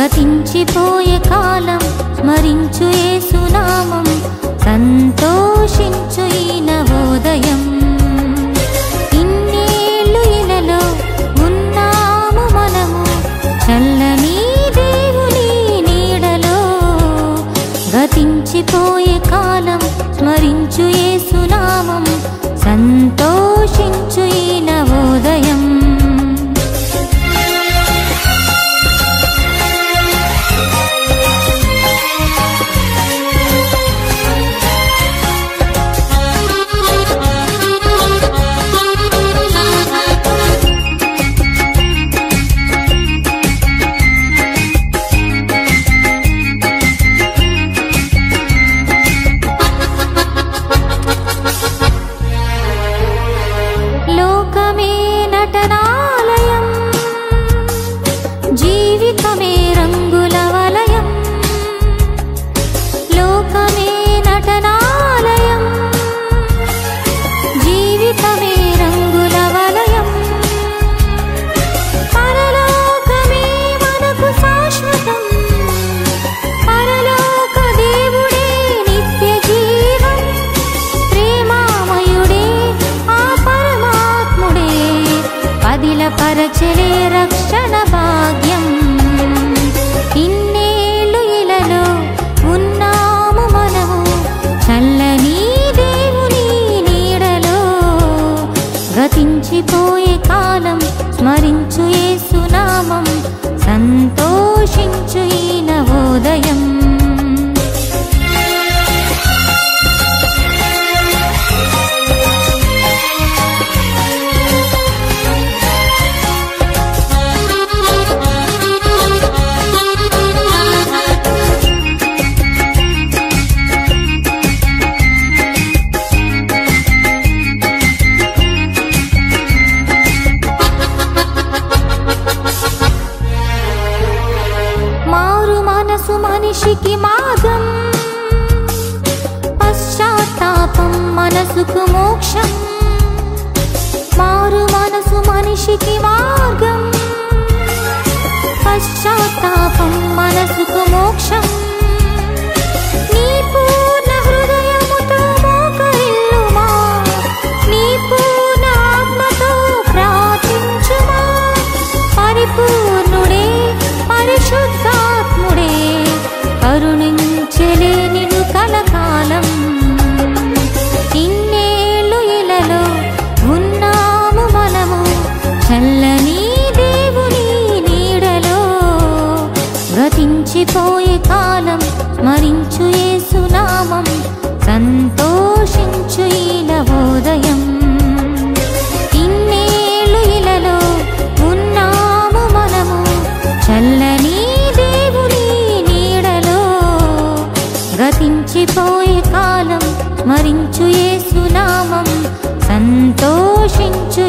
గతించిపోయే కాలం స్మరించు యేసునామం సంతోషించు ఈ నవోదయం ఇన్నేళ్ళు ఇలలో ఉన్నాము మనము చల్లని దేవుని నీడలో గతించిపోయే కాలం స్మరించు యేసునామం సంతోషించు ఈ నవోదయం లోకమే నటనాలయం జీవితమే రంగుల వలయం లోకమే నటనాలయం జీవితమే రంగుల వలయం పరలోకమే మనకు శాశ్వతం పరలోక దేవుడే నిత్య జీవం ప్రేమామయుడే ఆ పరమాత్ముడే పదిల పరచలే రక్షణ భాగ్యం ఇన్నేళ్ళు ఇలలో ఉన్నాము మనము చల్లని దేవుని నీడలో గతించిపోయే కాలం స్మరించు యేసునామం సంతోషించు ఈ నవోదయం మారు మనసు మనిషికి మార్గం పశ్చాత్తాపం మనసుకు మోక్షం మారు మనసు మనిషికి మార్గం పశ్చాత్తాపం మనసుకు మోక్షం నీ పూర్ణ హృదయముతో మోకరిల్లుమా నీ పూర్ణ ఆత్మతో ప్రార్థించుమా పరిపూర్ణుడే పరిశుద్ధాత్ముడే కరుణించలే నిన్ను కలకాలం ఇన్నేళ్ళు ఇలలో ఉన్నాము మనము చల్లని దేవుని నీడలో గతించిపోయే కాలం స్మరించు యేసునామం సంతోషించు ఈ నవోదయం ఇన్నేళ్ళు ఇలలో ఉన్నాము మనము చల్లని దేవుని నీడలో గతించిపోయే కాలం స్మరించు యేసునామం సంతోషించు